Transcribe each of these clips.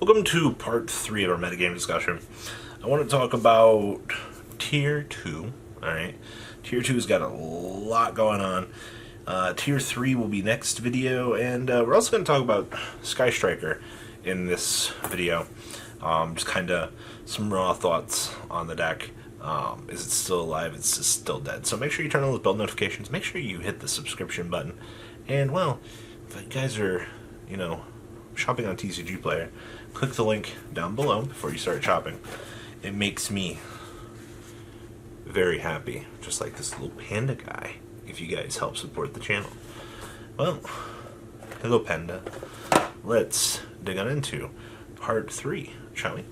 Welcome to part 3 of our metagame discussion. I want to talk about Tier 2, alright? Tier 2's got a lot going on. Tier 3 will be next video, and we're also going to talk about Sky Striker in this video. Just kind of some raw thoughts on the deck. Is it still alive? It's just still dead. So make sure you turn on those bell notifications. Make sure you hit the subscription button. And, well, if you guys are, shopping on TCG Player, click the link down below before you start shopping. It makes me very happy, just like this little panda guy, if you guys help support the channel. Well, hello panda. Let's dig on into part 3, shall we?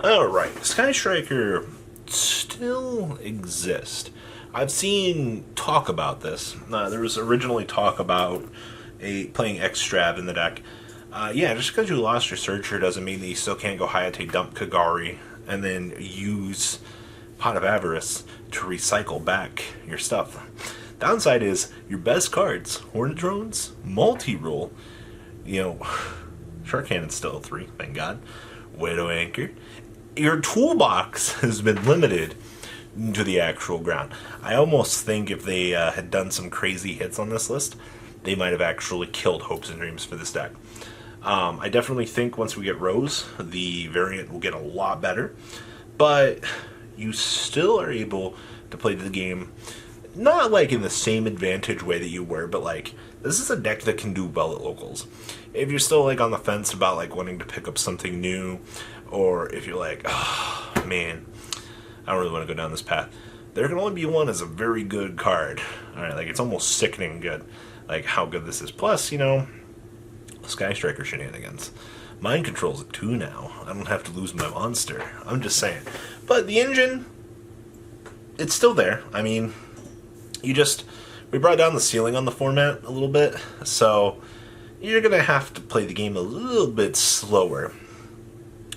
Alright, Sky Striker still exists. I've seen talk about this. There was originally talk about playing X-Strav in the deck. Yeah, just because you lost your Searcher doesn't mean that you still can't go Hayate dump Kagari and then use Pot of Avarice to recycle back your stuff. Downside is your best cards, Hornet Drones, Multi-Rule, Shark Cannon's still a 3, thank God, Widow Anchor. Your toolbox has been limited to the actual ground. I almost think if they had done some crazy hits on this list, they might have actually killed Hopes and Dreams for this deck. I definitely think once we get Rose, the variant will get a lot better, but you still are able to play the game not like in the same advantage way that you were, but like this is a deck that can do well at locals. If you're still like on the fence about like wanting to pick up something new, or if you're like, oh man, I don't really want to go down this path, There Can Only Be One is a very good card. Alright, like it's almost sickening good, like how good this is. Plus, Sky Striker shenanigans. Mind Control's a 2 now. I don't have to lose my monster. I'm just saying. But the engine, it's still there. I mean, we brought down the ceiling on the format a little bit, so you're going to have to play the game a little bit slower,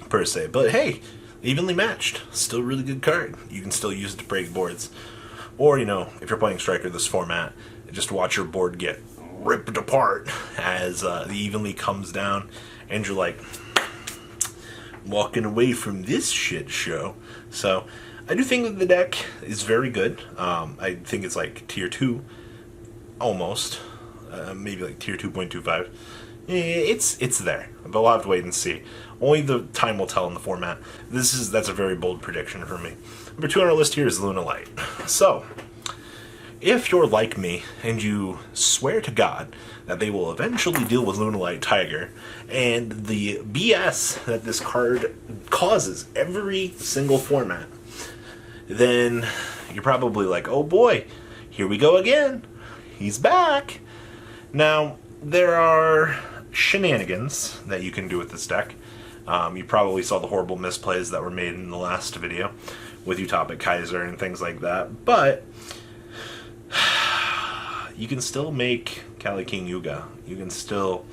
per se. But hey, evenly matched. Still a really good card. You can still use it to break boards. Or, if you're playing Striker this format, just watch your board get ripped apart as the evenly comes down, and you're like, walking away from this shit show. So, I do think that the deck is very good. I think it's like Tier 2, almost. Maybe like Tier 2.25. It's there, but we'll have to wait and see. Only the time will tell in the format. That's a very bold prediction for me. Number 2 on our list here is Luna Light. So, if you're like me and you swear to God that they will eventually deal with Luna Light Tiger and the BS that this card causes every single format, then you're probably like, oh boy, here we go again. He's back. Now, there are shenanigans that you can do with this deck. You probably saw the horrible misplays that were made in the last video with Utopic Kaiser and things like that, but you can still make Kali King Yuga. You can still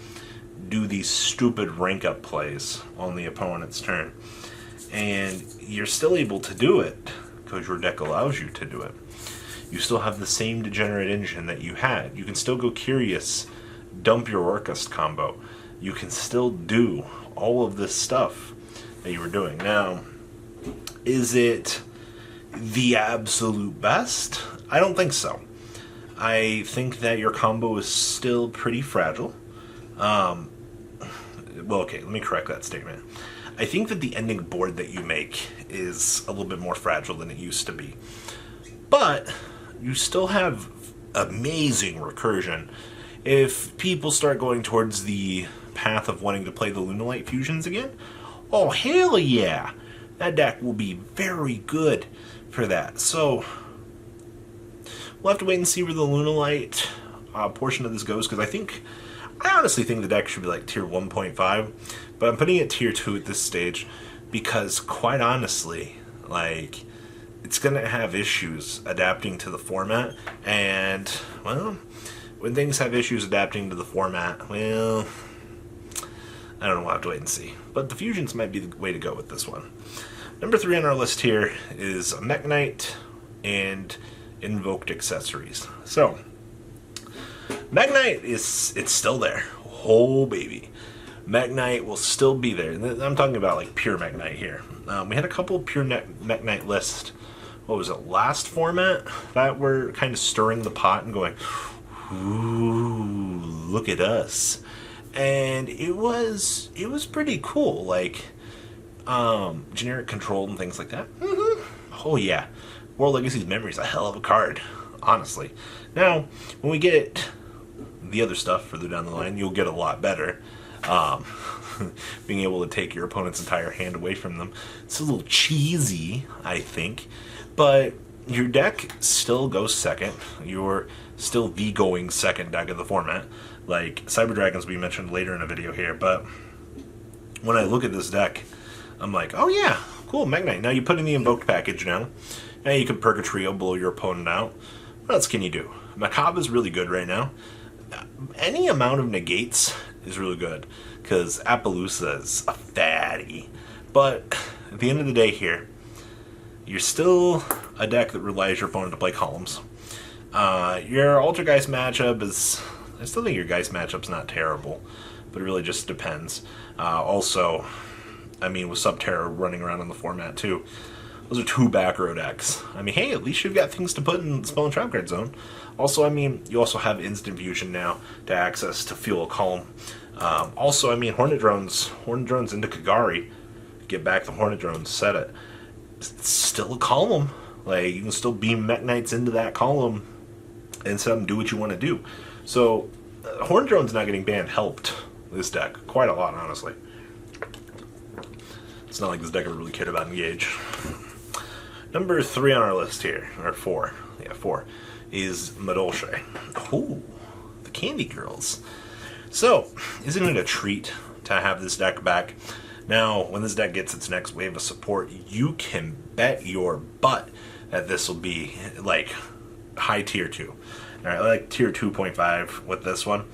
do these stupid rank up plays on the opponent's turn, and you're still able to do it because your deck allows you to do it. You still have the same degenerate engine that you had. You can still go Curious, dump your Orcust combo. You can still do all of this stuff that you were doing. Now, is it the absolute best? I don't think so. I think that your combo is still pretty fragile. Well, okay, let me correct that statement. I think that the ending board that you make is a little bit more fragile than it used to be. But you still have amazing recursion. If people start going towards the path of wanting to play the Lunalight fusions again, oh hell yeah! That deck will be very good for that. So, we'll have to wait and see where the Lunalight portion of this goes, because I honestly think the deck should be like Tier 1.5, but I'm putting it Tier 2 at this stage, because quite honestly, like, it's going to have issues adapting to the format, and, well, when things have issues adapting to the format, well, I don't know, we'll have to wait and see. But the fusions might be the way to go with this one. Number 3 on our list here is Mech Knight and Invoked Accessories. So, Mech Knight it's still there. Oh baby, Mech Knight will still be there. I'm talking about like pure Mech Knight here. We had a couple pure Mech Knight lists. What was it, last format, that were kind of stirring the pot and going, ooh, look at us. And it was pretty cool, like generic control and things like that. Oh yeah, World Legacy's Memory is a hell of a card, honestly. Now, when we get the other stuff further down the line, you'll get a lot better. Being able to take your opponent's entire hand away from them. It's a little cheesy, I think. But your deck still goes second. You're still the going second deck of the format. Like Cyber Dragons we mentioned later in a video here. But when I look at this deck, I'm like, oh yeah, cool, Mech Knight. Now you put in the Invoked package now. Now you can perk a trio, blow your opponent out. What else can you do? Macabre is really good right now. Any amount of negates is really good. Because Appaloosa is a fatty. But at the end of the day here, you're still a deck that relies your opponent to play columns. Your Altergeist matchup is... I still think your Geist matchup's not terrible, but it really just depends. Also, I mean, with Subterra running around in the format too, those are two back row decks. I mean, hey, at least you've got things to put in the Spell and Trap Card zone. Also, I mean, you also have Instant Fusion now to access to fuel a column. Also, I mean, Hornet Drones into Kagari, get back the Hornet Drones, set it. It's still a column. Like, you can still beam Mech Knights into that column and set them do what you want to do. So, Hornet Drones not getting banned helped this deck quite a lot, honestly. It's not like this deck ever really cared about Engage. Number 3 on our list here, or 4, yeah, 4, is Madolche. Ooh, the Candy Girls. So, isn't it a treat to have this deck back? Now, when this deck gets its next wave of support, you can bet your butt that this will be, like, high tier 2. Alright, like tier 2.5 with this one.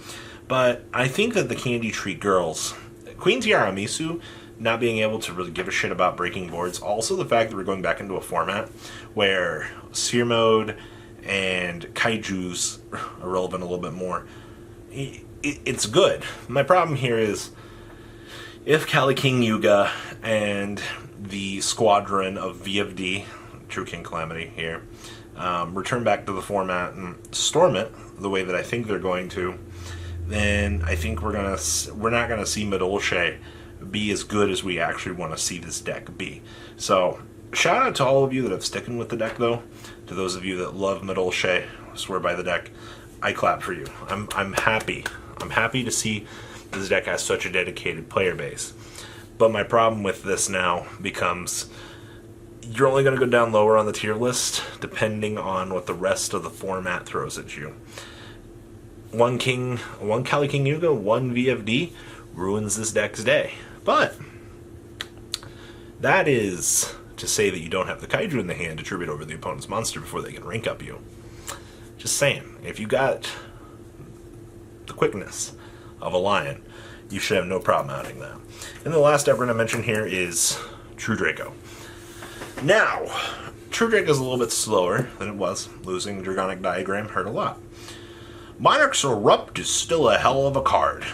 But I think that the Candy Treat Girls, Queen Tiara Misu, not being able to really give a shit about breaking boards, also the fact that we're going back into a format where Seer Mode and Kaiju's are relevant a little bit more, it's good. My problem here is, if Kali King Yuga and the squadron of VFD, True King Calamity here, return back to the format and storm it the way that I think they're going to, then I think we're not gonna see Madolche be as good as we actually want to see this deck be. So shout out to all of you that have sticking with the deck, though. To those of you that love Madolche, swear by the deck, I clap for you. I'm happy. I'm happy to see this deck has such a dedicated player base. But my problem with this now becomes you're only going to go down lower on the tier list depending on what the rest of the format throws at you. One Kali King Yuga, one VFD ruins this deck's day. But that is to say that you don't have the Kaiju in the hand to tribute over the opponent's monster before they can rank up you. Just saying, if you got the quickness of a lion, you should have no problem outing that. And the last deck we're going to mention here is True Draco. Now, True Draco is a little bit slower than it was. Losing Dragonic Diagram hurt a lot. Monarch's Erupt is still a hell of a card.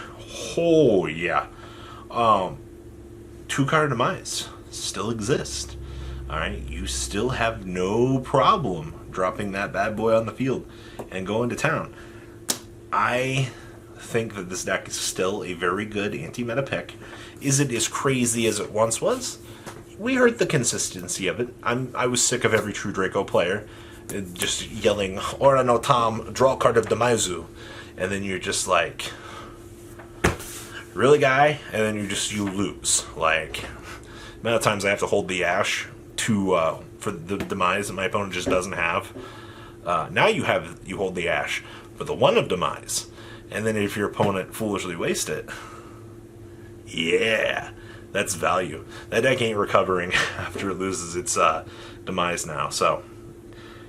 Oh, yeah. 2-card Demise still exist. Alright, you still have no problem dropping that bad boy on the field and going to town. I think that this deck is still a very good anti-meta pick. Is it as crazy as it once was? We heard the consistency of it. I was sick of every True Draco player just yelling, Ora no Tom, draw a card of Demizu. And then you're just like, really, guy? And then you lose. Like, the amount of times I have to hold the Ash to for the Demise that my opponent just doesn't have. Now you hold the Ash for the one of Demise. And then if your opponent foolishly wastes it, yeah, that's value. That deck ain't recovering after it loses its Demise now. So,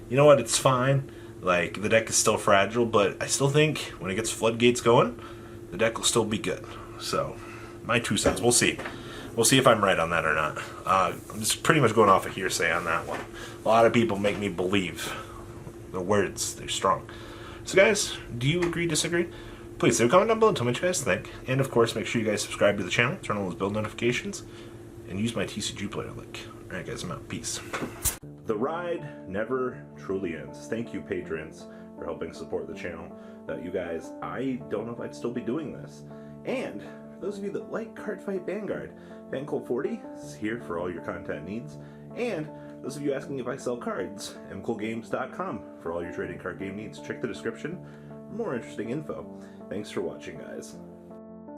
you know what? It's fine. Like, the deck is still fragile, but I still think when it gets Floodgates going, the deck will still be good. So, my 2 cents. We'll see. We'll see if I'm right on that or not. I'm just pretty much going off of hearsay on that one. A lot of people make me believe the words. They're strong. So guys, do you agree, disagree? Please leave a comment down below and tell me what you guys think. And of course, make sure you guys subscribe to the channel, turn on those bell notifications, and use my TCG player link. Alright guys, I'm out. Peace. The ride never truly ends. Thank you, patrons, for helping support the channel. Without you guys, I don't know if I'd still be doing this. And for those of you that like Cardfight Vanguard, FanCool40 is here for all your content needs. And those of you asking if I sell cards, mcoolgames.com for all your trading card game needs. Check the description for more interesting info. Thanks for watching, guys.